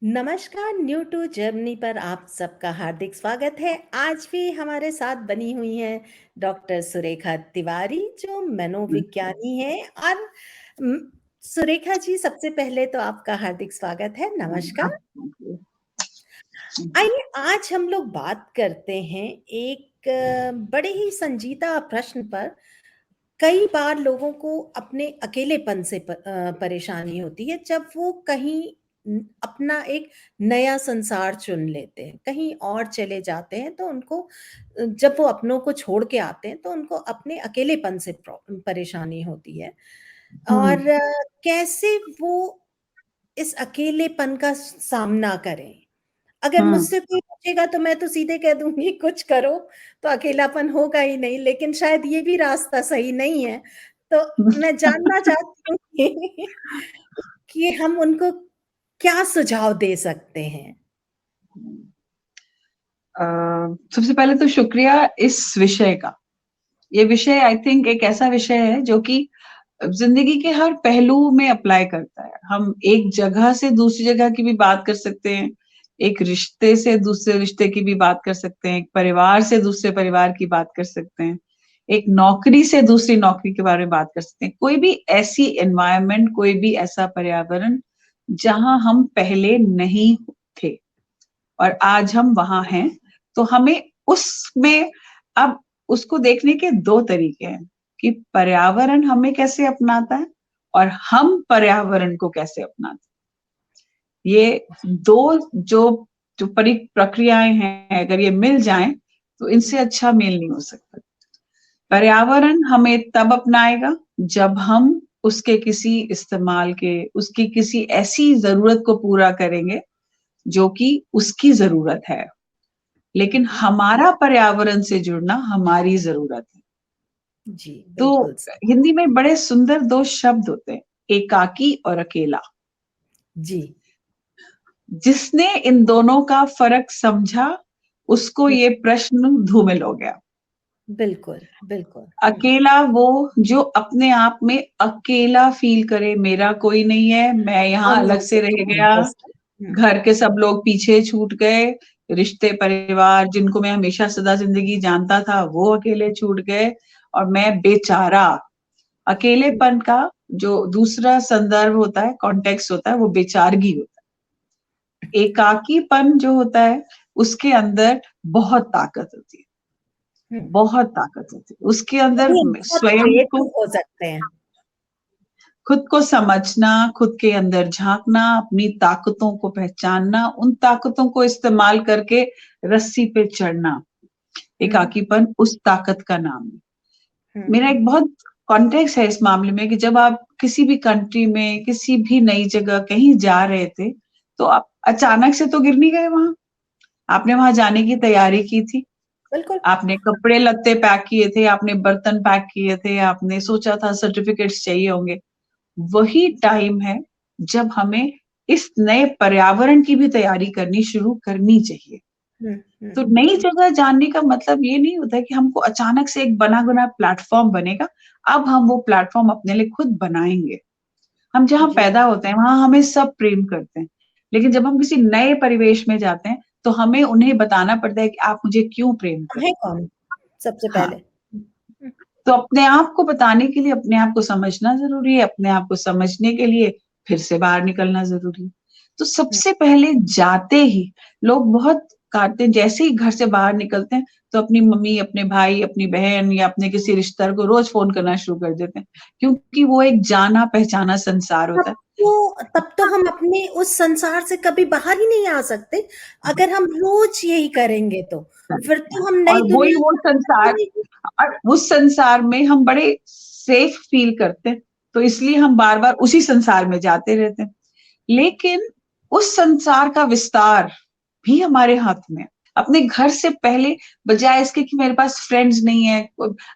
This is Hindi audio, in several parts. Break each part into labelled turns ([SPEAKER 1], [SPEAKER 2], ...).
[SPEAKER 1] नमस्कार, न्यू टू जर्मनी पर आप सबका हार्दिक स्वागत है। आज भी हमारे साथ बनी हुई हैं डॉक्टर सुरेखा तिवारी, जो मनोविज्ञानी हैं। और उम, सुरेखा जी, सबसे पहले तो आपका हार्दिक स्वागत है, नमस्कार। आइए आज हम लोग बात करते हैं एक बड़े ही संजीदा प्रश्न पर। कई बार लोगों को अपने अकेलेपन से परेशानी होती है जब वो कहीं अपना एक नया संसार चुन लेते हैं, कहीं और चले जाते हैं, तो उनको जब वो अपनों को छोड़ के आते हैं तो उनको अपने अकेलेपन से परेशानी होती है।
[SPEAKER 2] हम्म।
[SPEAKER 1] और कैसे वो इस अकेलेपन का सामना करें। अगर
[SPEAKER 2] हम्म।
[SPEAKER 1] मुझसे कोई पूछेगा तो मैं तो सीधे कह दूंगी कुछ करो, तो अकेलापन होगा ही नहीं, लेकिन शायद ये भी रास्ता सही नहीं है। तो मैं जानना चाहती हूँ कि हम उनको क्या सुझाव दे सकते हैं।
[SPEAKER 2] सबसे पहले तो शुक्रिया इस विषय का। ये विषय आई थिंक एक ऐसा विषय है जो कि जिंदगी के हर पहलू में अप्लाई करता है। हम एक जगह से दूसरी जगह की भी बात कर सकते हैं, एक रिश्ते से दूसरे रिश्ते की भी बात कर सकते हैं, एक परिवार से दूसरे परिवार की बात कर सकते हैं, एक नौकरी से दूसरी नौकरी के बारे में बात कर सकते हैं। कोई भी ऐसी एनवायरनमेंट, कोई भी ऐसा पर्यावरण जहां हम पहले नहीं थे और आज हम वहां हैं, तो हमें उसमें अब उसको देखने के दो तरीके हैं कि पर्यावरण हमें कैसे अपनाता है और हम पर्यावरण को कैसे अपनाते हैं। ये दो जो जो प्रक्रियाएं हैं, अगर ये मिल जाएं तो इनसे अच्छा मेल नहीं हो सकता। पर्यावरण हमें तब अपनाएगा जब हम उसके किसी इस्तेमाल के, उसकी किसी ऐसी जरूरत को पूरा करेंगे जो कि उसकी जरूरत है। लेकिन हमारा पर्यावरण से जुड़ना हमारी जरूरत है।
[SPEAKER 1] जी,
[SPEAKER 2] तो
[SPEAKER 1] बिल्कुल।
[SPEAKER 2] हिंदी में बड़े सुंदर दो शब्द होते हैं, एकाकी और अकेला।
[SPEAKER 1] जी।
[SPEAKER 2] जिसने इन दोनों का फर्क समझा, उसको ये प्रश्न धूमिल हो गया।
[SPEAKER 1] बिल्कुल, बिल्कुल।
[SPEAKER 2] अकेला वो जो अपने आप में अकेला फील करे, मेरा कोई नहीं है, मैं यहाँ अलग से रह गया, घर के सब लोग पीछे छूट गए, रिश्ते परिवार जिनको मैं हमेशा सदा जिंदगी जानता था वो अकेले छूट गए और मैं बेचारा। अकेलेपन का जो दूसरा संदर्भ होता है, कॉन्टेक्स्ट होता है, वो बेचारगी होता है। एकाकीपन जो होता है उसके अंदर बहुत ताकत होती है, बहुत ताकत होती है उसके अंदर।
[SPEAKER 1] वो बहुत
[SPEAKER 2] स्वयं को,
[SPEAKER 1] क्रिएटिव हो सकते हैं।
[SPEAKER 2] खुद को समझना, खुद के अंदर झांकना, अपनी ताकतों को पहचानना, उन ताकतों को इस्तेमाल करके रस्सी पे चढ़ना, एकाकीपन उस ताकत का नाम है। मेरा एक बहुत कॉन्टेक्स्ट है इस मामले में कि जब आप किसी भी कंट्री में, किसी भी नई जगह कहीं जा रहे थे, तो आप अचानक से तो गिर नहीं गए वहां। आपने वहां जाने की तैयारी की थी,
[SPEAKER 1] बिल्कुल।
[SPEAKER 2] आपने कपड़े लत्ते पैक किए थे, आपने बर्तन पैक किए थे, आपने सोचा था सर्टिफिकेट्स चाहिए होंगे। वही टाइम है जब हमें इस नए पर्यावरण की भी तैयारी करनी शुरू करनी चाहिए। तो नई जगह जानने का मतलब ये नहीं होता है कि हमको अचानक से एक बना बुना प्लेटफॉर्म बनेगा, अब हम वो प्लेटफॉर्म अपने लिए खुद बनाएंगे। हम जहाँ पैदा होते हैं वहां हमें सब प्रेम करते हैं, लेकिन जब हम किसी नए परिवेश में जाते हैं तो हमें उन्हें बताना पड़ता है कि आप मुझे क्यों प्रेम
[SPEAKER 1] है
[SPEAKER 2] करें।
[SPEAKER 1] कौन सबसे
[SPEAKER 2] हाँ,
[SPEAKER 1] पहले।
[SPEAKER 2] तो अपने आप को बताने के लिए अपने आप को समझना जरूरी है, अपने आप को समझने के लिए फिर से बाहर निकलना जरूरी है। तो सबसे पहले जाते ही लोग बहुत काटते हैं, जैसे ही घर से बाहर निकलते हैं तो अपनी मम्मी, अपने भाई, अपनी बहन या अपने किसी रिश्तेदार को रोज फोन करना शुरू कर देते हैं, क्योंकि वो एक जाना पहचाना संसार होता है।
[SPEAKER 1] तब तो हम अपने उस संसार से कभी बाहर ही नहीं आ सकते। अगर हम रोज यही करेंगे तो फिर तो हम नई
[SPEAKER 2] और वही
[SPEAKER 1] दुनिया
[SPEAKER 2] वो संसार, और उस संसार में हम बड़े सेफ फील करते हैं, तो इसलिए हम बार बार उसी संसार में जाते रहते हैं। लेकिन उस संसार का विस्तार भी हमारे हाथ में है। अपने घर से पहले, बजाय इसके कि मेरे पास फ्रेंड्स नहीं है,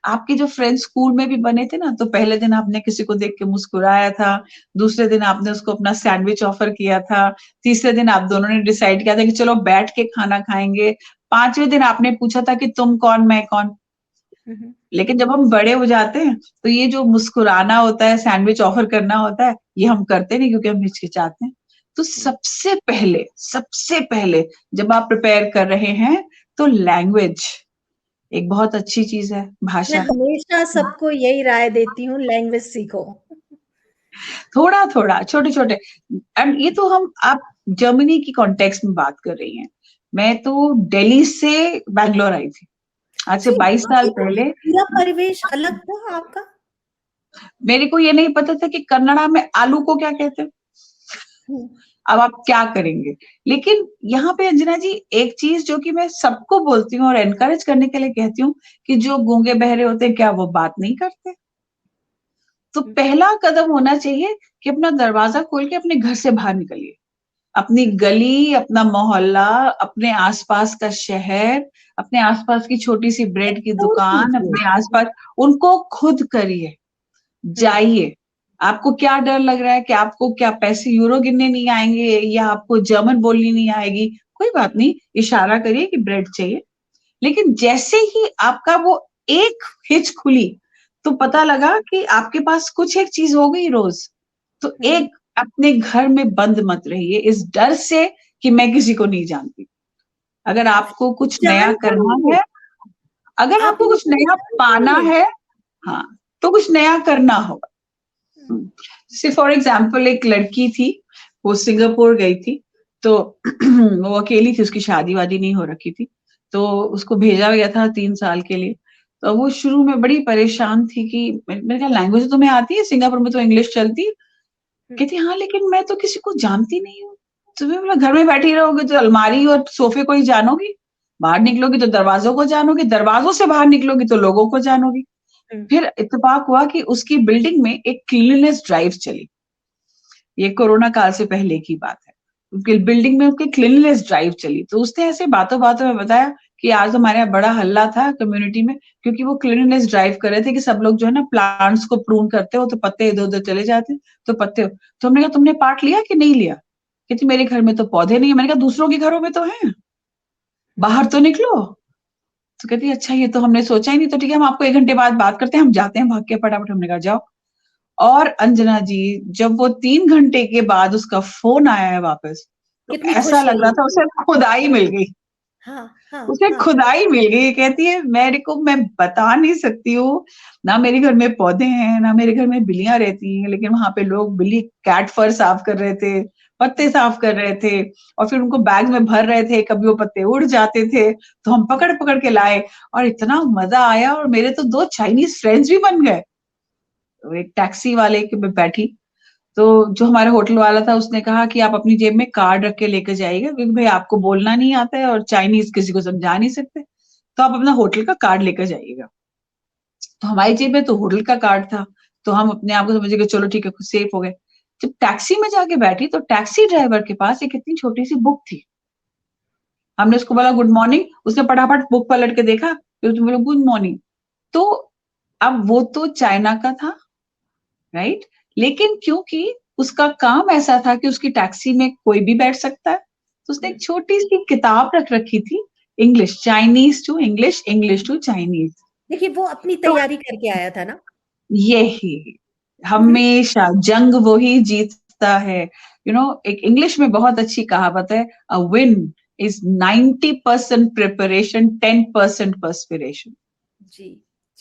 [SPEAKER 2] आपके जो फ्रेंड्स स्कूल में भी बने थे ना, तो पहले दिन आपने किसी को देख के मुस्कुराया था, दूसरे दिन आपने उसको अपना सैंडविच ऑफर किया था, तीसरे दिन आप दोनों ने डिसाइड किया था कि चलो बैठ के खाना खाएंगे, पांचवें दिन आपने पूछा था कि तुम कौन मैं कौन। लेकिन जब हम बड़े हो जाते हैं तो ये जो मुस्कुराना होता है, सैंडविच ऑफर करना होता है, ये हम करते नहीं क्योंकि हम हिचकिचाते हैं। तो सबसे पहले जब आप प्रिपेयर कर रहे हैं तो लैंग्वेज एक बहुत अच्छी चीज है,
[SPEAKER 1] मैं
[SPEAKER 2] भाषा।
[SPEAKER 1] हमेशा सबको यही राय देती हूँ, लैंग्वेज सीखो।
[SPEAKER 2] थोड़ा थोड़ा, छोटे छोटे। एंड ये तो हम आप जर्मनी की कॉन्टेक्स्ट में बात कर रही हैं। मैं तो दिल्ली से बैंगलोर आई थी आज से
[SPEAKER 1] जी,
[SPEAKER 2] 22
[SPEAKER 1] वहाँ
[SPEAKER 2] साल
[SPEAKER 1] पे तो
[SPEAKER 2] पहले।
[SPEAKER 1] पूरा परिवेश अलग था आपका।
[SPEAKER 2] मेरे को ये नहीं पता था कि कन्नड़ा में आलू को क्या कहते हैं।
[SPEAKER 1] हुँ,
[SPEAKER 2] अब आप क्या करेंगे। लेकिन यहाँ पे अंजना जी एक चीज जो कि मैं सबको बोलती हूँ और एनकरेज करने के लिए कहती हूँ कि जो गूंगे बहरे होते हैं क्या वो बात नहीं करते। तो
[SPEAKER 1] हुँ,
[SPEAKER 2] पहला कदम होना चाहिए कि अपना दरवाजा खोल के अपने घर से बाहर निकलिए। अपनी
[SPEAKER 1] हुँ,
[SPEAKER 2] गली, अपना मोहल्ला, अपने आसपास का शहर, अपने आसपास की छोटी सी ब्रेड की
[SPEAKER 1] एक्सप्लोर
[SPEAKER 2] दुकान,
[SPEAKER 1] कीजिए।
[SPEAKER 2] अपने आसपास उनको खुद करिए।
[SPEAKER 1] हुँ,
[SPEAKER 2] जाइए। आपको क्या डर लग रहा है कि आपको क्या पैसे यूरो गिनने नहीं आएंगे या आपको जर्मन बोलनी नहीं आएगी, कोई बात नहीं, इशारा करिए कि ब्रेड चाहिए। लेकिन जैसे ही आपका वो एक हिच खुली तो पता लगा कि आपके पास कुछ एक चीज हो गई रोज। तो
[SPEAKER 1] हुँ,
[SPEAKER 2] एक अपने घर में बंद मत रहिए इस डर से कि मैं किसी को नहीं जानती। अगर आपको कुछ नया
[SPEAKER 1] जान तो
[SPEAKER 2] करना
[SPEAKER 1] रहिए,
[SPEAKER 2] है, अगर
[SPEAKER 1] आप
[SPEAKER 2] आपको कुछ
[SPEAKER 1] लोगों को
[SPEAKER 2] नया
[SPEAKER 1] जान तो
[SPEAKER 2] पाना
[SPEAKER 1] रहिए।
[SPEAKER 2] है, हाँ, तो कुछ नया करना होगा।
[SPEAKER 1] हुँ,
[SPEAKER 2] जैसे फॉर एग्जाम्पल एक लड़की थी, वो सिंगापुर गई थी। तो वो अकेली थी, उसकी शादी वादी नहीं हो रखी थी। तो उसको भेजा गया था 3 साल के लिए। तो वो शुरू में बड़ी परेशान थी कि मेरे क्या लैंग्वेज तो तुम्हें आती है, सिंगापुर में तो इंग्लिश चलती है।
[SPEAKER 1] हुँ,
[SPEAKER 2] कहती हाँ लेकिन मैं तो किसी को जानती नहीं हूँ। तुम्हें बोला घर में बैठी रहोगे तो अलमारी और सोफे को ही जानोगी, बाहर निकलोगी तो दरवाजों को जानोगी, दरवाजों से बाहर निकलोगी तो लोगों को जानोगी।
[SPEAKER 1] हुँ,
[SPEAKER 2] फिर इत्तेफाक हुआ कि उसकी बिल्डिंग में एक क्लीनलीनेस ड्राइव चली। ये कोरोना काल से पहले की बात है। उसकी बिल्डिंग में उसकी क्लीनलीनेस ड्राइव चली। तो उसने ऐसे बातों बातों में बताया कि आज हमारे यहाँ बड़ा हल्ला था कम्युनिटी में, क्योंकि वो क्लीनलीनेस ड्राइव कर रहे थे कि सब लोग जो है ना प्लांट्स को प्रून करते हो तो पत्ते इधर उधर चले जाते, तो पत्ते। तो हमने कहा तुमने पार्ट लिया कि नहीं लिया। कहती मेरे घर में तो पौधे नहीं है। मैंने कहा दूसरों के घरों में तो है,
[SPEAKER 1] हुँ,
[SPEAKER 2] बाहर तो निकलो। तो कहती अच्छा ये तो हमने सोचा ही नहीं, तो ठीक है हम आपको 1 घंटे बाद बात करते हैं, हम जाते हैं भाग के फटाफट। हमने कहा जाओ। और अंजना जी जब वो 3 घंटे के बाद उसका फोन आया है वापस, तो
[SPEAKER 1] कितनी
[SPEAKER 2] ऐसा
[SPEAKER 1] खुश
[SPEAKER 2] लग रहा
[SPEAKER 1] रही
[SPEAKER 2] था
[SPEAKER 1] होगी।
[SPEAKER 2] उसे खुदाई मिल गई।
[SPEAKER 1] हाँ, हाँ,
[SPEAKER 2] उसे
[SPEAKER 1] हाँ।
[SPEAKER 2] खुदाई मिल गई। कहती है मेरे को, मैं बता नहीं सकती हूँ, ना मेरे घर में पौधे हैं ना मेरे घर में बिल्लियां रहती हैं, लेकिन वहां पे लोग बिल्ली कैट फर साफ कर रहे थे, पत्ते
[SPEAKER 1] हुँ,
[SPEAKER 2] साफ कर रहे थे, और फिर उनको बैग में भर रहे थे, कभी वो पत्ते उड़ जाते थे तो हम
[SPEAKER 1] हुँ,
[SPEAKER 2] पकड़ पकड़ के लाए। और इतना मजा आया, और मेरे तो 2 चाइनीज फ्रेंड्स भी बन गए। तो एक टैक्सी वाले के में बैठी, तो जो हमारा होटल वाला था उसने कहा कि आप अपनी जेब में कार्ड रख के लेकर जाइएगा, क्योंकि भाई आपको बोलना नहीं आता है और चाइनीज किसी को समझा नहीं सकते, तो आप अपना होटल का कार्ड लेकर जाइएगा। तो हमारी जेब में तो होटल का कार्ड था, तो हम अपने आप को समझे कि चलो ठीक है कुछ सेफ हो गए। जब टैक्सी में जाके बैठी तो टैक्सी ड्राइवर के पास एक इतनी छोटी सी बुक थी। हमने उसको बोला गुड मॉर्निंग, उसने फटाफट बुक पलट के देखा, फिर उसने बोला गुड मॉर्निंग। तो अब वो तो चाइना का था, राइट, लेकिन क्योंकि उसका काम ऐसा था कि उसकी टैक्सी में कोई भी बैठ सकता है, तो उसने
[SPEAKER 1] हुँ।
[SPEAKER 2] एक छोटी सी किताब रख रखी थी, English Chinese to English, English to Chinese.
[SPEAKER 1] देखिए, वो अपनी
[SPEAKER 2] तो
[SPEAKER 1] तैयारी करके आया था ना।
[SPEAKER 2] यही
[SPEAKER 1] हुँ, हुँ।
[SPEAKER 2] हमेशा जंग वो ही जीतता है। एक इंग्लिश में बहुत अच्छी कहावत है, a win is 90% preparation, 10% perspiration.
[SPEAKER 1] जी,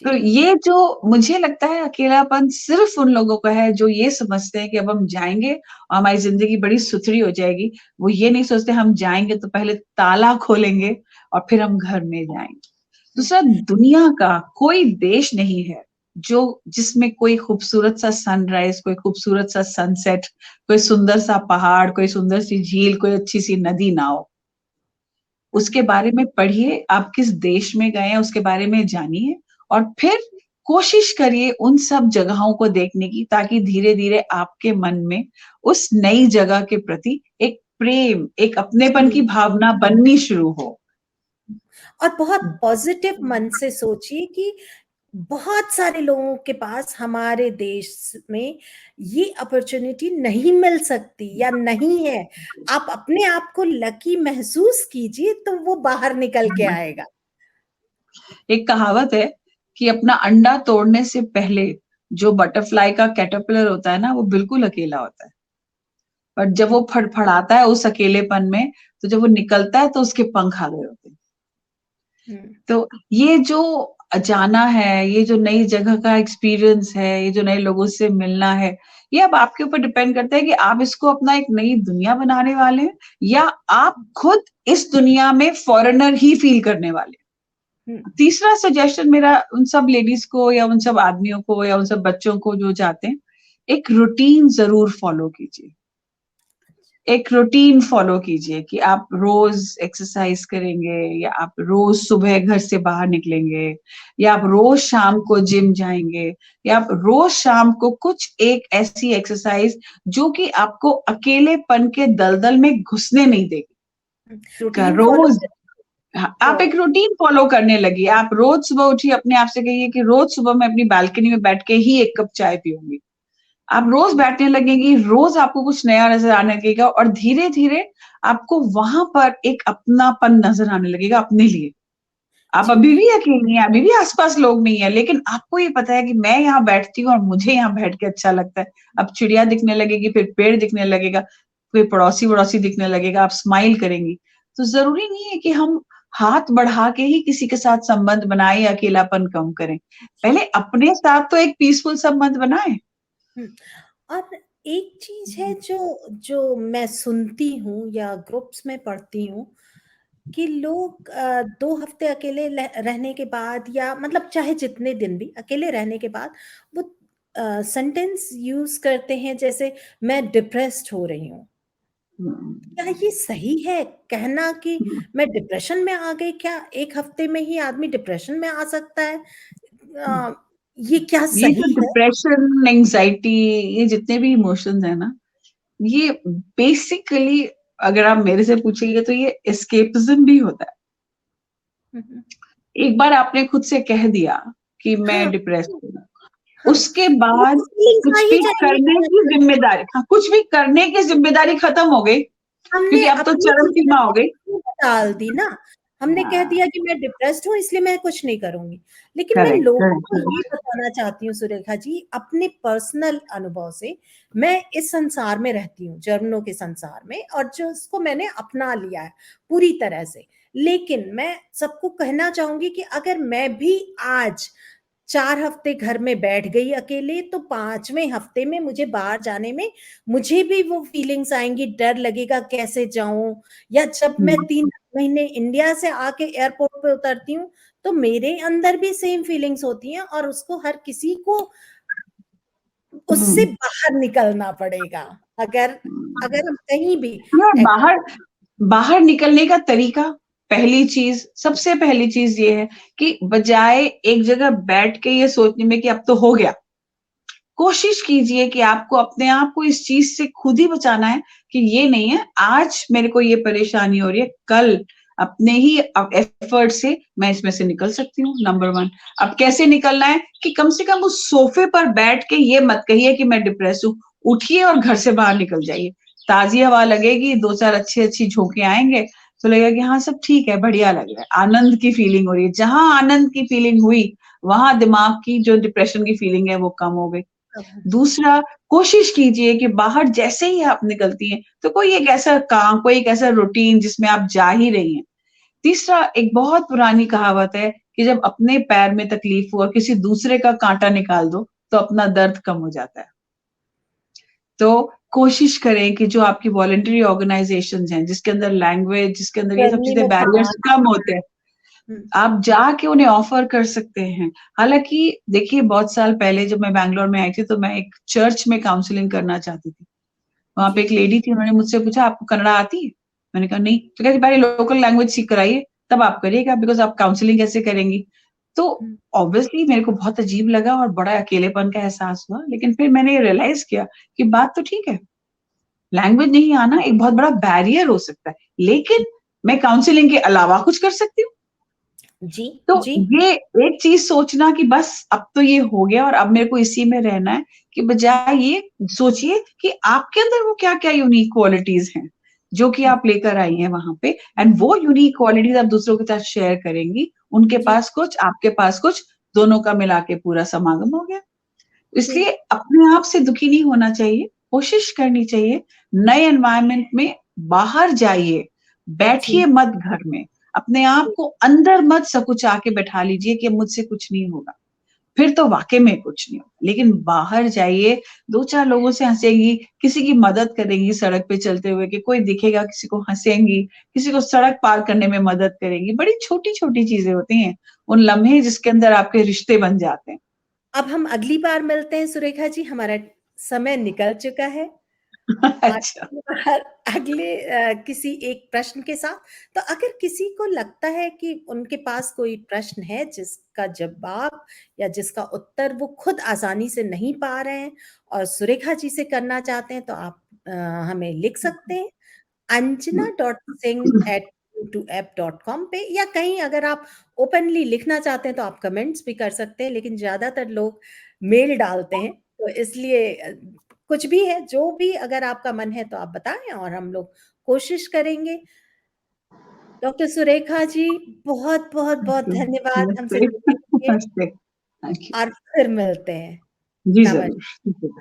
[SPEAKER 2] तो
[SPEAKER 1] जी।
[SPEAKER 2] ये जो मुझे लगता है अकेलापन सिर्फ उन लोगों का है जो ये समझते हैं कि अब हम जाएंगे और हमारी जिंदगी बड़ी सुथरी हो जाएगी। वो ये नहीं सोचते हम जाएंगे तो पहले ताला खोलेंगे और फिर हम घर में जाएंगे।
[SPEAKER 1] हुँ,
[SPEAKER 2] दूसरा, दुनिया का कोई देश नहीं है जो जिसमें कोई खूबसूरत सा सनराइज, कोई खूबसूरत सा सनसेट, कोई सुंदर सा पहाड़, कोई सुंदर सी झील, कोई अच्छी सी नदी ना हो।
[SPEAKER 1] हुँ।
[SPEAKER 2] उसके बारे में पढ़िए, आप किस देश में गए हैं उसके बारे में जानिए, और फिर कोशिश करिए उन सब जगहों को देखने की, ताकि धीरे धीरे आपके मन में उस नई जगह के प्रति एक प्रेम, एक अपनेपन की
[SPEAKER 1] जी।
[SPEAKER 2] भावना बननी शुरू हो।
[SPEAKER 1] और बहुत पॉज़िटिव मन से सोचिए कि बहुत सारे लोगों के पास हमारे देश में ये अपॉर्च्युनिटी नहीं मिल सकती या नहीं है। आप अपने आप को लकी महसूस कीजिए तो वो बाहर निकल के आएगा।
[SPEAKER 2] एक कहावत है कि अपना अंडा तोड़ने से पहले जो बटरफ्लाई का कैटरपिलर होता है ना, वो बिल्कुल अकेला होता है। और जब वो फड़फड़ाता है उस अकेलेपन में, तो जब वो निकलता है तो उसके पंख आ गए होते हैं।
[SPEAKER 1] हम्म,
[SPEAKER 2] तो ये जो जाना है, ये जो नई जगह का एक्सपीरियंस है, ये जो नए लोगों से मिलना है, ये अब आपके ऊपर डिपेंड करता है कि आप इसको अपना एक नई दुनिया बनाने वाले हैं या आप खुद इस दुनिया में फॉरेनर ही फील करने वाले
[SPEAKER 1] हम्म,
[SPEAKER 2] हैं। तीसरा सजेशन मेरा उन सब लेडीज को या उन सब आदमियों को या उन सब बच्चों को जो जाते हैं, एक रूटीन जरूर फॉलो कीजिए। एक रूटीन फॉलो कीजिए कि आप रोज एक्सरसाइज करेंगे, या आप रोज सुबह घर से बाहर निकलेंगे, या आप रोज शाम को जिम जाएंगे, या आप रोज शाम को कुछ एक ऐसी एक्सरसाइज जो कि आपको अकेलेपन के दलदल में घुसने नहीं देगी। का
[SPEAKER 1] रूटीन फॉलो
[SPEAKER 2] रोज
[SPEAKER 1] तो
[SPEAKER 2] आप एक रूटीन फॉलो करने लगी। आप रोज सुबह उठिए, अपने आप से कहिए कि रोज सुबह मैं अपनी बालकनी में बैठ के ही एक कप चाय पीऊंगी। आप रोज बैठने लगेंगी, रोज आपको कुछ नया नजर आने लगेगा, और धीरे धीरे आपको वहां पर एक अपनापन नजर आने लगेगा अपने लिए। आप
[SPEAKER 1] जी,
[SPEAKER 2] अभी भी अकेली हैं, अभी भी आसपास लोग नहीं है, लेकिन आपको ये पता है कि मैं यहाँ बैठती हूँ और मुझे यहाँ बैठ के अच्छा लगता है। अब चिड़िया दिखने लगेगी, फिर पेड़ दिखने लगेगा, फिर पड़ोसी वड़ोसी दिखने लगेगा, आप स्माइल करेंगी। तो जरूरी नहीं है कि हम हाथ बढ़ा के ही किसी के साथ संबंध बनाए या अकेलापन कम करें।
[SPEAKER 1] जी।
[SPEAKER 2] पहले अपने साथ तो एक पीसफुल संबंध बनाए।
[SPEAKER 1] हुँ, और एक चीज़ है जो जो मैं सुनती हूँ या ग्रुप्स में पढ़ती हूँ कि लोग 2 हफ्ते अकेले रहने के बाद या मतलब चाहे जितने दिन भी अकेले रहने के बाद वो सेंटेंस यूज़ करते हैं जैसे मैं डिप्रेस्ड हो रही हूँ। क्या ये सही है कहना कि मैं डिप्रेशन में आ गई? क्या 1 हफ्ते में ही आदमी डिप्रेशन में आ सकता है? अ, ये क्या
[SPEAKER 2] ये जो
[SPEAKER 1] सही है?
[SPEAKER 2] डिप्रेशन, एंजाइटी, ये जितने भी इमोशंस है ना, ये बेसिकली अगर आप मेरे से पूछेंगे तो ये एस्केपिज्म भी होता है।
[SPEAKER 1] हुँ, हुँ।
[SPEAKER 2] एक बार आपने खुद से कह दिया कि मैं
[SPEAKER 1] हाँ,
[SPEAKER 2] डिप्रेस हूँ,
[SPEAKER 1] हाँ,
[SPEAKER 2] उसके
[SPEAKER 1] वो तो
[SPEAKER 2] बाद
[SPEAKER 1] फीलिंग्स आ
[SPEAKER 2] कुछ
[SPEAKER 1] ही
[SPEAKER 2] भी
[SPEAKER 1] जाएँगी
[SPEAKER 2] करने
[SPEAKER 1] कि
[SPEAKER 2] की जिम्मेदारी, हाँ, कुछ भी करने की जिम्मेदारी खत्म हो गई,
[SPEAKER 1] हमने
[SPEAKER 2] क्योंकि अब तो
[SPEAKER 1] अपनी
[SPEAKER 2] चरम सीमा हो
[SPEAKER 1] ज़िम्मेदारी
[SPEAKER 2] गई।
[SPEAKER 1] अपनी डाल दी ना। हमने कह
[SPEAKER 2] हाँ,
[SPEAKER 1] दिया कि मैं डिप्रेस्ड हूँ इसलिए मैं कुछ नहीं करूँगी। लेकिन मैं
[SPEAKER 2] करेक्ट
[SPEAKER 1] लोगों
[SPEAKER 2] करेक्ट
[SPEAKER 1] को ये
[SPEAKER 2] करेक्ट।
[SPEAKER 1] बताना चाहती हूँ सुरेखा जी अपने पर्सनल अनुभव से, मैं इस संसार में रहती हूँ, जर्मनों के संसार में और जो उसको मैंने अपना लिया है पूरी तरह से। लेकिन मैं सबको कहना चाहूँगी कि अगर मैं भी आज 4 हफ्ते घर में बैठ गई अकेले तो 5वें हफ्ते में मुझे बाहर जाने में मुझे भी वो फीलिंग्स आएँगी, डर लगेगा कैसे जाऊँ? या जब मैं
[SPEAKER 2] हम्म,
[SPEAKER 1] 3 महीने इंडिया से आके एयरपोर्ट पे उतरती हूँ, तो मेरे अंदर भी सेम फीलिंग्स होती हैं और उसको हर किसी को उससे
[SPEAKER 2] हम्म,
[SPEAKER 1] बाहर निकलना पड़ेगा। अगर
[SPEAKER 2] हम्म।
[SPEAKER 1] अगर हम कहीं भी
[SPEAKER 2] हाँ,
[SPEAKER 1] एक
[SPEAKER 2] बाहर बाहर निकलने का तरीका, पहली चीज, सबसे पहली चीज ये है कि बजाय एक जगह बैठ के ये सोचने में कि अब तो हो गया, कोशिश कीजिए कि आपको अपने आप को इस चीज से खुद ही बचाना है कि ये नहीं है आज मेरे को ये परेशानी हो रही है, कल अपने ही एफर्ट से मैं इसमें से निकल सकती हूँ। Number one. अब कैसे निकलना है कि कम से कम उस सोफे पर बैठ के ये मत कहिए कि मैं डिप्रेस हूँ। उठिए और घर से बाहर निकल जाइए, ताजी हवा लगेगी, दो चार अच्छी अच्छी झोंके आएंगे, तो लगेगा कि हाँ सब ठीक है, बढ़िया लग रहा है, आनंद की फीलिंग हो रही है। जहां आनंद की फीलिंग हुई वहां दिमाग की जो डिप्रेशन की फीलिंग है वो कम हो गई। दूसरा, कोशिश कीजिए कि बाहर जैसे ही आप निकलती हैं तो कोई एक ऐसा काम, कोई एक ऐसा रूटीन जिसमें आप जा ही रही हैं। तीसरा, एक बहुत पुरानी कहावत है कि जब अपने पैर में तकलीफ हो और किसी दूसरे का कांटा निकाल दो तो अपना दर्द कम हो जाता है। तो कोशिश करें कि जो आपकी वॉलंटरी ऑर्गेनाइजेशंस हैं जिसके अंदर लैंग्वेज, जिसके अंदर ये सब
[SPEAKER 1] जर्मनी
[SPEAKER 2] चीजें,
[SPEAKER 1] में
[SPEAKER 2] बैरियर्स
[SPEAKER 1] हाँ,
[SPEAKER 2] कम होते हैं,
[SPEAKER 1] हुँ,
[SPEAKER 2] आप जाके उन्हें ऑफर कर सकते हैं। हालांकि देखिए, बहुत साल पहले जब मैं बैंगलोर में आई थी तो मैं एक चर्च में काउंसलिंग करना चाहती थी। वहां पे
[SPEAKER 1] जी,
[SPEAKER 2] एक लेडी थी, उन्होंने मुझसे पूछा आपको कन्नड़ा आती है? मैंने कहा नहीं। तो कहती पहले लोकल लैंग्वेज सीख कर आइए, तब आप करिएगा, बिकॉज आप काउंसलिंग कैसे करेंगी। तो
[SPEAKER 1] हुँ,
[SPEAKER 2] ऑब्वियसली मेरे को बहुत अजीब लगा और बड़ा अकेलेपन का एहसास हुआ, लेकिन फिर मैंने ये रियलाइज किया कि बात तो ठीक है, लैंग्वेज नहीं आना एक बहुत बड़ा बैरियर हो सकता है, लेकिन मैं काउंसलिंग के अलावा कुछ कर सकती हूँ।
[SPEAKER 1] जी,
[SPEAKER 2] तो
[SPEAKER 1] जी,
[SPEAKER 2] ये एक चीज सोचना कि बस अब तो ये हो गया और अब मेरे को इसी में रहना है, कि बजाय ये सोचिए कि आपके अंदर वो क्या क्या यूनिक क्वालिटीज हैं जो कि
[SPEAKER 1] हुँ,
[SPEAKER 2] आप लेकर आई हैं वहां पे, एंड वो यूनिक क्वालिटीज आप दूसरों के साथ शेयर करेंगी। उनके
[SPEAKER 1] जी,
[SPEAKER 2] पास कुछ, आपके पास कुछ, दोनों का मिला के पूरा समागम हो गया।
[SPEAKER 1] जी,
[SPEAKER 2] इसलिए अपने आप से दुखी नहीं होना चाहिए। कोशिश करनी चाहिए, नए एनवायरनमेंट में बाहर जाइए,
[SPEAKER 1] जी,
[SPEAKER 2] बैठिए मत घर में, अपने आप
[SPEAKER 1] जी।
[SPEAKER 2] को अंदर मत सकुचा के बैठा लीजिए कि मुझसे कुछ नहीं होगा, फिर तो वाक़ई में कुछ नहीं होगा। लेकिन बाहर जाइए, 2-4 लोगों से हँसेंगी, किसी की मदद करेंगी सड़क पे चलते हुए कि कोई दिखेगा किसी को हँसेंगी, किसी को सड़क पार करने में मदद करेंगी, बड़ी छोटी-छोटी चीज़ें होती हैं, उन लम्हे जिसके अंदर आपके रिश्ते बन जाते हैं।
[SPEAKER 1] अब हम अगली बार मिलते हैं सुरेखा जी, हमारा समय निकल चुका है। और
[SPEAKER 2] अच्छा।
[SPEAKER 1] अगली बार अगले किसी एक प्रश्न के साथ, तो अगर किसी को लगता है कि उनके पास कोई प्रश्न है जिसका जवाब या जिसका उत्तर वो खुद आसानी से नहीं पा रहे हैं और सुरेखा जी से करना चाहते हैं, तो आप हमें लिख सकते हैं anjana.singh@youtube.com पे, या कहीं अगर आप ओपनली लिखना चाहते हैं तो आप कमेंट्स भी कर सकते हैं, लेकिन ज़्यादातर लोग मेल डालते हैं, तो इसलिए कुछ भी है, जो भी अगर आपका मन है तो आप बताएँ और हम लोग कोशिश करेंगे। डॉक्टर सुरेखा जी, बहुत-बहुत बहुत बहुत धन्यवाद हमसे
[SPEAKER 2] नमस्ते,
[SPEAKER 1] जुड़ने के लिए
[SPEAKER 2] नमस्ते। Thank you.
[SPEAKER 1] और फिर मिलते हैं।
[SPEAKER 2] जी,
[SPEAKER 1] नमस्ते।
[SPEAKER 2] ज़रूर। ठीक है।